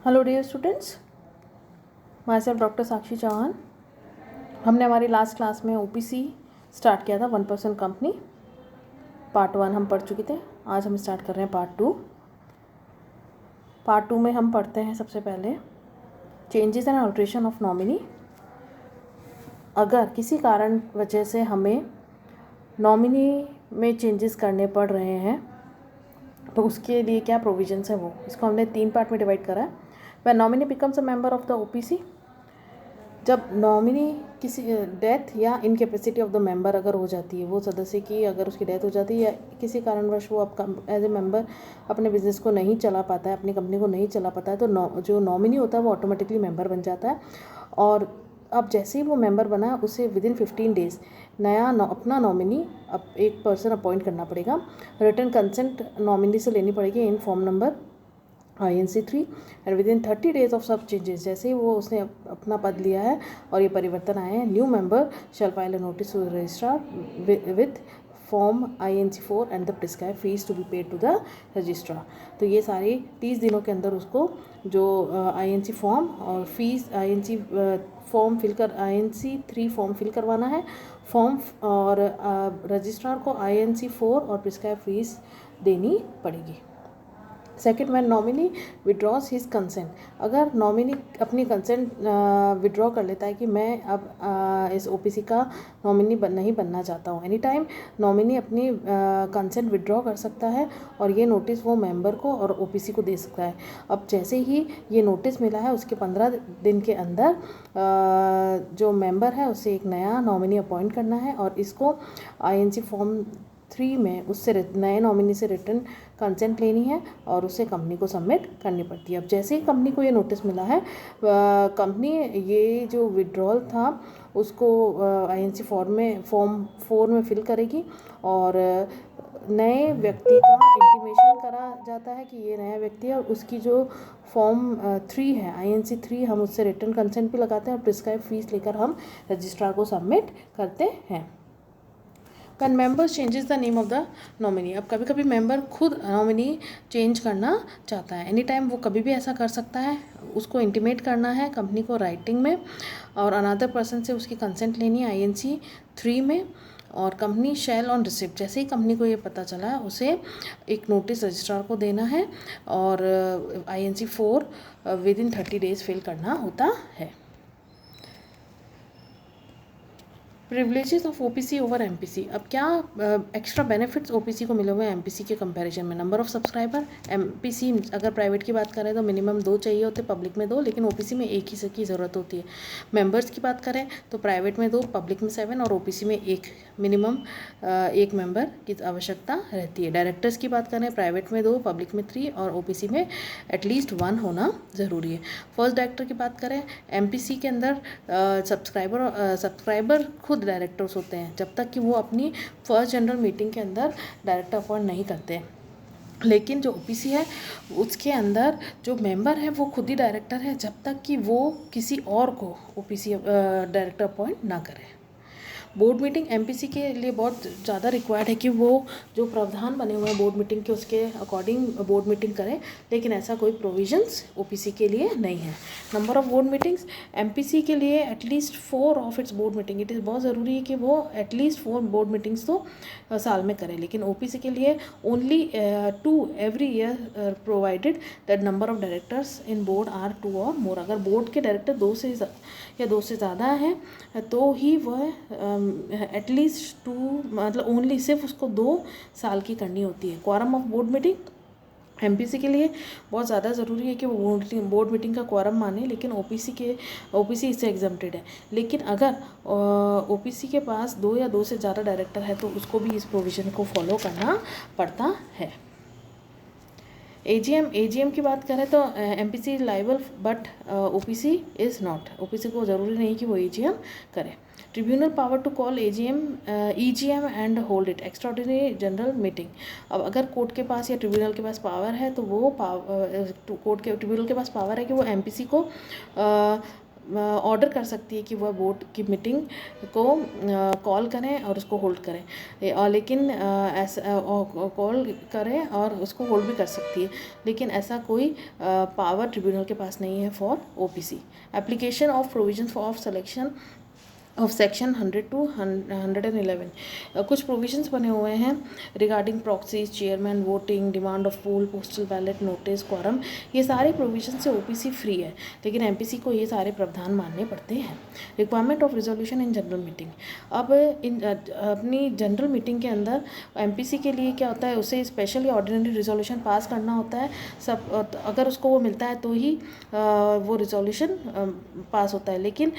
Hello dear students, myself doctor Sakshi Chauhan. हमने हमारी last class में ओपीसी स्टार्ट किया था 1% कंपनी। पार्ट 1 हम पढ़ चुके थे। आज हम स्टार्ट कर रहे हैं पार्ट 2। पार्ट 2 में हम पढ़ते हैं सबसे पहले changes and alteration of nominee. अगर किसी कारण वजह से हमें नॉमिनी में चेंजेस करने पड़ रहे हैं तो उसके लिए क्या प्रोविजंस है, वो इसको हमने 3 पार्ट में डिवाइड करा है। When nominee becomes a member of the OPC, जब नॉमिनी किसी डेथ या इनकेपेसिटी ऑफ द मेंबर अगर हो जाती है, वो सदस्य की अगर उसकी डेथ हो जाती है या किसी कारणवश वो एज ए मेंबर अपने बिजनेस को नहीं चला पाता है, अपनी कंपनी को नहीं चला पाता है, तो जो नॉमिनी होता है वो ऑटोमेटिकली मेंबर बन जाता है। और अब जैसे ही वो मेंबर बना उसे विदिन 15 डेज नया अपना नॉमिनी अब एक पर्सन अपॉइंट करना पड़ेगा। रिटर्न कंसेंट नॉमिनी से लेनी पड़ेगी in form number INC3 and within 30 days of सब चेंजेस। जैसे ही वो उसने अपना पद लिया है और ये परिवर्तन आए हैं, new member shall file a notice to registrar with form INC4 and the prescribe fees to be paid to the registrar. तो ये सारे 30 दिनों के अंदर उसको जो INC फॉर्म और fees INC form INC3 form fill करवाना है फॉर्म, और रजिस्ट्रार को INC4 और प्रिस्क्राइब फीस देनी पड़ेगी। Second, when nominee withdraws his consent, अगर नॉमिनी अपनी कंसेंट विड्रॉ कर लेता है कि मैं अब इस OPC का नॉमिनी नहीं बनना चाहता हूँ, एनी टाइम नॉमिनी अपनी कंसेंट विड्रॉ कर सकता है और ये नोटिस वो मेंबर को और OPC को दे सकता है। अब जैसे ही ये नोटिस मिला है उसके 15 दिन के अंदर जो मेंबर है उसे एक नया नॉमिनी अपॉइंट करना है और इसको INC फॉर्म 3 में उससे नए नॉमिनी से रिटर्न कंसेंट लेनी है और उसे कंपनी को सबमिट करनी पड़ती है। अब जैसे ही कंपनी को ये नोटिस मिला है, कंपनी ये जो विड्रॉल था उसको INC फॉर्म 4 में फिल करेगी और नए व्यक्ति का इंटीमेशन करा जाता है कि ये नया व्यक्ति है और उसकी जो फॉर्म 3 है INC3 हम उससे रिटर्न कंसेंट भी लगाते हैं और प्रिस्क्राइब फीस लेकर हम रजिस्ट्रार को सबमिट करते हैं। When members changes the name of the nominee, अब कभी कभी मेंबर खुद नॉमिनी चेंज करना चाहता है, एनी टाइम वो कभी भी ऐसा कर सकता है। उसको इंटीमेट करना है कंपनी को राइटिंग में और अनदर पर्सन से उसकी कंसेंट लेनी है INC3 में, और कंपनी शैल ऑन रिसिप्ट, जैसे ही कंपनी को ये पता चला है उसे एक नोटिस रजिस्ट्रार को देना है और INC4 विदिन 30 डेज फिल करना होता है। Privileges of OPC over MPC, अब क्या एक्स्ट्रा बेनिफिट्स OPC को मिले हुए हैं MPC के कंपैरिजन में। नंबर ऑफ सब्सक्राइबर, MPC अगर प्राइवेट की बात करें तो मिनिमम 2 चाहिए होते, पब्लिक में 2, लेकिन OPC में एक ही की ज़रूरत होती है। मेंबर्स की बात करें तो प्राइवेट में 2, पब्लिक में 7 और OPC में 1 मिनिमम 1 मेंबर की आवश्यकता रहती है। डायरेक्टर्स की बात करें प्राइवेट में 2, पब्लिक में 3 और OPC में एटलीस्ट 1 होना ज़रूरी है। फर्स्ट डायरेक्टर की बात करें MPC के अंदर सब्सक्राइबर खुद डायरेक्टर्स होते हैं जब तक कि वो अपनी फर्स्ट जनरल मीटिंग के अंदर डायरेक्टर अपॉइंट नहीं करते। लेकिन जो OPC है उसके अंदर जो मेंबर है वो खुद ही डायरेक्टर है जब तक कि वो किसी और को OPC डायरेक्टर अपॉइंट ना करे। बोर्ड मीटिंग MPC के लिए बहुत ज़्यादा रिक्वायर्ड है कि वो जो प्रावधान बने हुए हैं बोर्ड मीटिंग के उसके अकॉर्डिंग बोर्ड मीटिंग करें, लेकिन ऐसा कोई प्रोविजंस OPC के लिए नहीं है। Number of board meetings, MPC के लिए at least 4 of its board meeting, it is बहुत ज़रूरी है कि वो एटलीस्ट 4 बोर्ड मीटिंग्स तो साल में करें, लेकिन OPC के लिए only 2 every year provided that number of directors in board are 2 और मोर। अगर बोर्ड के डायरेक्टर 2 से ज़्यादा हैं तो ही वह एटलीस्ट 2 मतलब ओनली सिर्फ उसको 2 साल की करनी होती है। Quorum of board meeting MPC के लिए बहुत ज़्यादा ज़रूरी है कि वो बोर्ड मीटिंग का क्वारम माने, लेकिन OPC इससे एग्जम्प्टेड है। लेकिन अगर OPC के पास 2 या 2 से ज़्यादा डायरेक्टर है तो उसको भी इस प्रोविज़न को फॉलो करना पड़ता है। AGM की बात करें तो MPC liable but OPC is not. OPC को ज़रूरी नहीं कि वो AGM करे। Tribunal power to call EGM and hold it extraordinary general meeting, अब अगर कोर्ट के पास या ट्रिब्यूनल के पास पावर है तो वो ट्रिब्यूनल के पास पावर है कि वो MPC को ऑर्डर कर सकती है कि वह बोर्ड की मीटिंग को कॉल करें और उसको होल्ड करें, और लेकिन ऐसा कॉल करें और उसको होल्ड भी कर सकती है, लेकिन ऐसा कोई पावर ट्रिब्यूनल के पास नहीं है for OPC. Application of provision of selection of section 100 to 111 कुछ प्रोविजंस बने हुए हैं regarding proxies, chairman, voting, demand of poll, postal ballot, notice, quorum. ये सारे प्रोविजन से ओपीसी फ्री है, लेकिन एमपीसी को ये सारे प्रावधान मानने पड़ते हैं। Requirement of resolution in general meeting. अब अपनी जनरल मीटिंग के अंदर एमपीसी के लिए क्या होता है, उसे स्पेशल या ऑर्डिनरी रिजोल्यूशन पास करना होता है। सब अगर उसको वो मिलता है तो ही वो रिजोल्यूशन पास होता है, लेकिन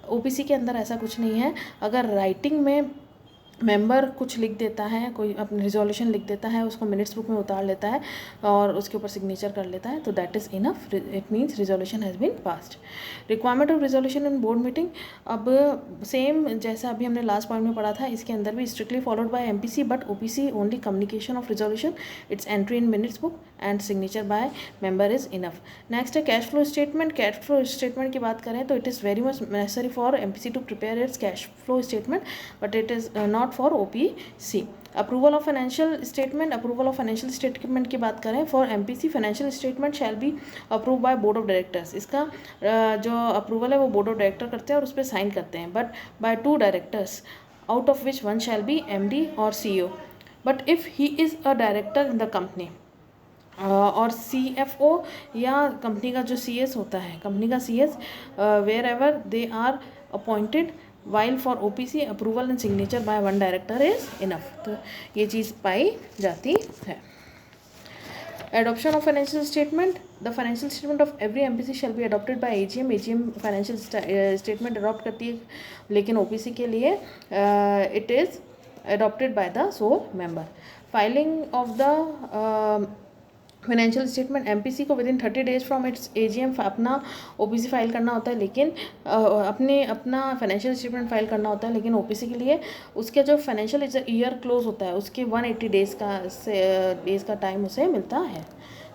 ओपीसी के अंदर ऐसा कुछ नहीं है। अगर राइटिंग में मेंबर कुछ लिख देता है, कोई अपनी रिजोल्यूशन लिख देता है, उसको मिनट्स बुक में उतार लेता है और उसके ऊपर सिग्नेचर कर लेता है, तो that is enough, it means resolution has been passed. Requirement of resolution in board meeting. अब सेम जैसा अभी हमने लास्ट पॉइंट में पढ़ा था, इसके अंदर भी strictly followed by MPC, but OPC only communication of resolution, it's entry in minutes book and signature by member is enough. Next है cash flow statement. Cash flow statement की बात करें तो it is very much necessary for MPC to prepare its cash flow statement, but it is not for OPC. Approval of financial statement. Approval of financial statement की बात करें for MPC, financial statement shall be approve by board of directors. इसका जो approval है वो board of director करते हैं और उस पर साइन करते हैं, but by 2 directors, out of which 1 shall be MD और CEO. But if he is a director in the company और सीएफओ या कंपनी का जो सीएस होता है, कंपनी का CS, wherever they are appointed, while for OPC approval and signature by 1 director is enough. तो ये चीज़ पाई जाती है। Adoption of financial statement. The financial statement of every MPC shall be adopted by AGM. AGM financial statement adopt करती है, लेकिन OPC के लिए it is adopted by the sole member. Filing of the financial statement, MPC को within 30 days from its AGM अपना OPC file करना होता है, लेकिन अपना फाइनेंशियल स्टेटमेंट फाइल करना होता है, लेकिन ओपीसी के लिए उसके जो फाइनेंशियल ईयर क्लोज होता है उसके 180 डेज़ का टाइम उसे मिलता है।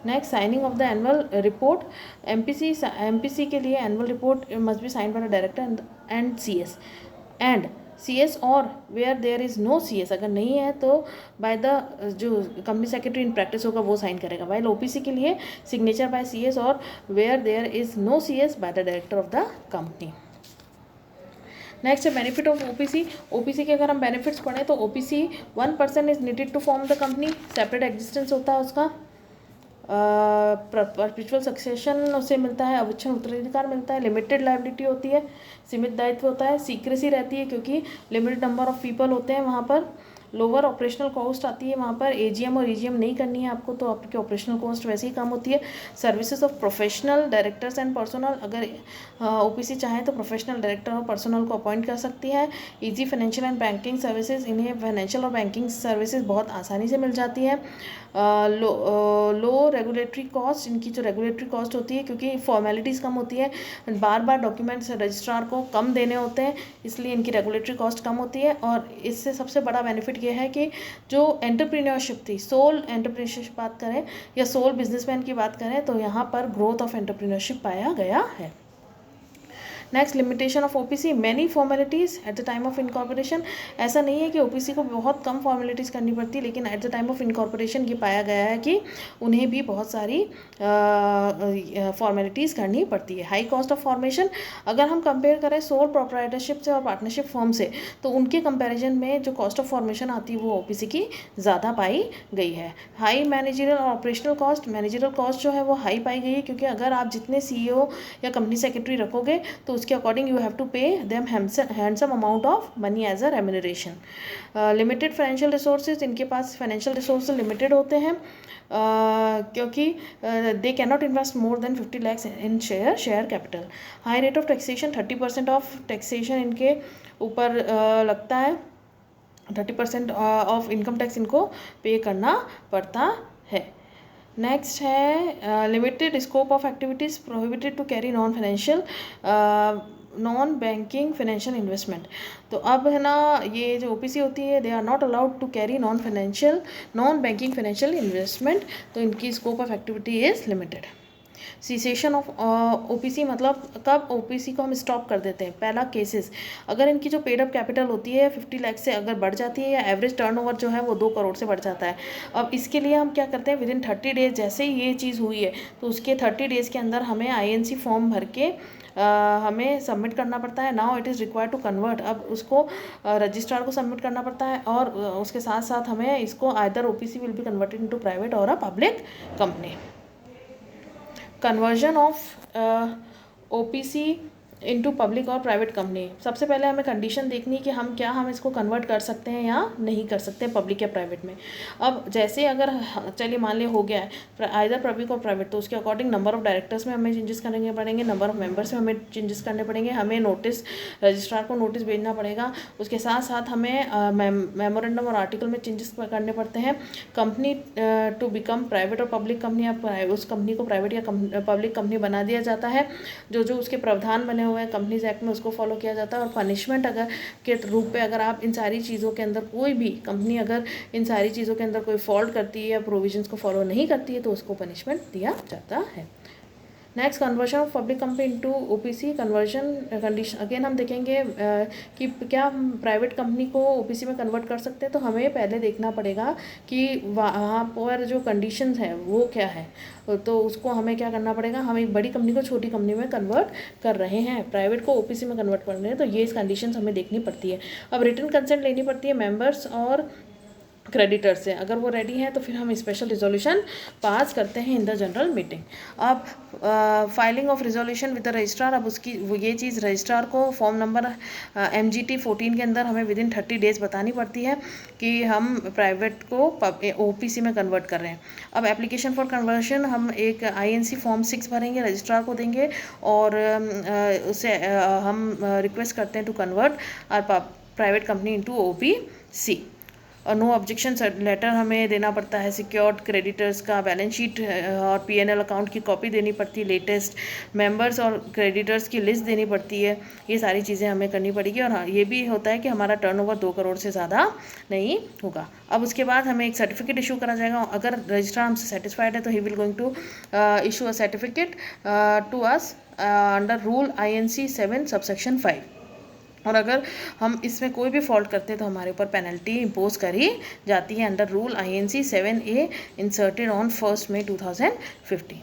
Next, signing of the annual report. MPC के लिए annual report must be sign by the director and CS और where there is no CS, अगर नहीं है तो बाय द जो कंपनी सेक्रेटरी इन प्रैक्टिस होगा वो साइन करेगा। वाइल ओपीसी के लिए सिग्नेचर बाय सीएस और where there is no CS by the director of the company. Next है बेनिफिट ऑफ ओपीसी। ओपीसी के अगर हम बेनिफिट्स पढ़ें तो OPC 1 person is needed to form the company, separate existence होता है उसका, परपेचुअल सक्सेशन उसे मिलता है, अविच्छिन्न उत्तराधिकार मिलता है, लिमिटेड लायबिलिटी होती है, सीमित दायित्व होता है, सीक्रेसी रहती है क्योंकि लिमिटेड नंबर ऑफ पीपल होते हैं वहाँ पर, लोअर ऑपरेशनल कॉस्ट आती है वहाँ पर, एजीएम और ईजीएम नहीं करनी है आपको तो आपकी ऑपरेशनल कॉस्ट वैसे ही कम होती है। Services of professional directors and personal, अगर ओपीसी चाहे तो प्रोफेशनल डायरेक्टर और पर्सनल को अपॉइंट कर सकती है। Easy financial and banking services, इन्हें फाइनेंशियल और बैंकिंग सर्विसेज बहुत आसानी से मिल जाती है। लो रेगुलेटरी कॉस्ट, इनकी जो रेगुलेटरी कॉस्ट होती है क्योंकि फॉर्मेलिटीज़ कम होती है, बार बार डॉक्यूमेंट्स रजिस्ट्रार को कम देने होते हैं, इसलिए इनकी रेगुलेटरी कॉस्ट कम होती है। और इससे सबसे बड़ा बेनिफिट ये है कि जो एंटरप्रेन्योरशिप थी, सोल एंटरप्रेन्योरशिप बात करें या सोल बिजनेसमैन की बात करें तो यहाँ पर ग्रोथ ऑफ एंटरप्रेन्योरशिप पाया गया है। Next, limitation of OPC, many formalities at the time of incorporation. ऐसा नहीं है कि ओपीसी को बहुत कम फॉर्मेलिटीज़ करनी पड़ती, लेकिन at the time of incorporation ये पाया गया है कि उन्हें भी बहुत सारी फॉर्मेलिटीज़ करनी पड़ती है। हाई कॉस्ट ऑफ फॉर्मेशन, अगर हम कंपेयर करें सोल प्रोप्राइटरशिप से और पार्टनरशिप फर्म से तो उनके कंपेरिजन में जो कॉस्ट ऑफ फॉर्मेशन आती है वो ओपीसी की ज़्यादा पाई गई है। हाई मैनेजरियल और ऑपरेशनल कॉस्ट, मैनेजरियल कॉस्ट जो है वो हाई पाई गई है क्योंकि अगर आप जितने सीईओ या कंपनी सेक्रेटरी रखोगे तो उसके according you have to pay them handsome amount of money as a remuneration. Limited financial resources, इनके पास फाइनेंशियल रिसोर्सेज लिमिटेड होते हैं क्योंकि they can not invest more than 50 lakhs in share capital. High rate of taxation, 30% of taxation इनके ऊपर लगता है, 30% of income tax इनको पे करना पड़ता है। नेक्स्ट है limited scope of activities, prohibited to carry non banking financial investment. तो अब है ना, ये जो ओपीसी होती है they are not allowed to carry non banking financial investment, तो इनकी scope of activity is limited. Cessation of OPC मतलब कब ओपीसी को हम स्टॉप कर देते हैं। पहला केसेस, अगर इनकी जो पेड अप कैपिटल होती है 50 लाख से अगर बढ़ जाती है या एवरेज टर्नओवर जो है वो 2 करोड़ से बढ़ जाता है। अब इसके लिए हम क्या करते हैं, विदिन 30 डेज जैसे ही ये चीज़ हुई है तो उसके 30 डेज़ के अंदर हमें आईएनसी फॉर्म भर के हमें सबमिट करना पड़ता है। Now it is required to convert, अब उसको रजिस्ट्रार को सबमिट करना पड़ता है और उसके साथ साथ हमें इसको either OPC will be converted into private और a public company. Conversion of OPC into public और प्राइवेट कंपनी, सबसे पहले हमें कंडीशन देखनी है कि हम इसको कन्वर्ट कर सकते हैं या नहीं कर सकते पब्लिक या प्राइवेट में। अब जैसे अगर चलिए मान लिया हो गया है आइदर पब्लिक और प्राइवेट, तो उसके अकॉर्डिंग नंबर ऑफ डायरेक्टर्स में हमें चेंजेस करने पड़ेंगे, नंबर ऑफ मेंबर्स में हमें चेंजेस करने पड़ेंगे, हमें नोटिस रजिस्ट्रार को नोटिस भेजना पड़ेगा, उसके साथ साथ हमें मेमोरेंडम और आर्टिकल में चेंजेस करने पड़ते हैं। कंपनी टू बिकम प्राइवेट और पब्लिक कंपनी, या उस कंपनी को प्राइवेट या पब्लिक कंपनी बना दिया जाता है। जो उसके प्रावधान बने हुए हैं कंपनीज एक्ट में उसको फॉलो किया जाता है। और पनिशमेंट अगर के रूप पे अगर आप इन सारी चीज़ों के अंदर कोई भी कंपनी अगर इन सारी चीज़ों के अंदर कोई फॉल्ट करती है या प्रोविजंस को फॉलो नहीं करती है तो उसको पनिशमेंट दिया जाता है। Next, conversion of public company into OPC conversion condition. Again हम देखेंगे कि क्या हम प्राइवेट कंपनी को ओपीसी में कन्वर्ट कर सकते हैं, तो हमें पहले देखना पड़ेगा कि वहाँ पर जो कंडीशंस हैं वो क्या है। तो उसको हमें क्या करना पड़ेगा, हम एक बड़ी कंपनी को छोटी कंपनी में कन्वर्ट कर रहे हैं, प्राइवेट को ओपीसी में कन्वर्ट कर रहे हैं, तो ये इस कंडीशंस हमें देखनी पड़ती है। अब रिटन कंसेंट लेनी पड़ती है मेंबर्स और क्रेडिटर से, अगर वो रेडी हैं तो फिर हम स्पेशल रिजोल्यूशन पास करते हैं इन द जनरल मीटिंग। अब filing of resolution with the registrar, अब उसकी ये चीज़ रजिस्ट्रार को फॉर्म नंबर MGT 14 के अंदर हमें विदिन 30 डेज़ बतानी पड़ती है कि हम प्राइवेट को OPC में कन्वर्ट कर रहे हैं। अब एप्लीकेशन फॉर कन्वर्शन हम एक INC फॉर्म 6 भरेंगे, रजिस्ट्रार को देंगे और उसे हम रिक्वेस्ट करते हैं to convert our private company into OPC। और नो ऑब्जेक्शन लेटर हमें देना पड़ता है, सिक्योर्ड क्रेडिटर्स का बैलेंस शीट और PNL अकाउंट की कॉपी देनी पड़ती है, लेटेस्ट मेंबर्स और क्रेडिटर्स की लिस्ट देनी पड़ती है, ये सारी चीज़ें हमें करनी पड़ेगी। और हाँ, ये भी होता है कि हमारा टर्नओवर 2 करोड़ से ज़्यादा नहीं होगा। अब उसके बाद हमें एक सर्टिफिकेट इशू करा जाएगा, अगर रजिस्ट्रार हमसे सेटिस्फाइड है तो he will going to issue a certificate to us under rule INC 7 subsection 5। और अगर हम इसमें कोई भी फॉल्ट करते हैं तो हमारे ऊपर पेनल्टी इम्पोज करी जाती है under rule INC 7A inserted on 1 May 2015।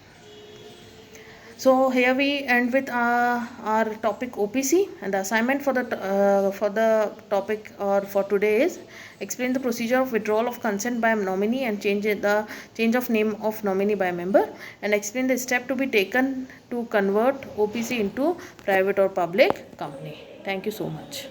So here we end with our topic OPC, and the assignment for the topic or for today is explain the procedure of withdrawal of consent by nominee and change of name of nominee by member, and explain the step to be taken to convert OPC into private or public company. Thank you so much.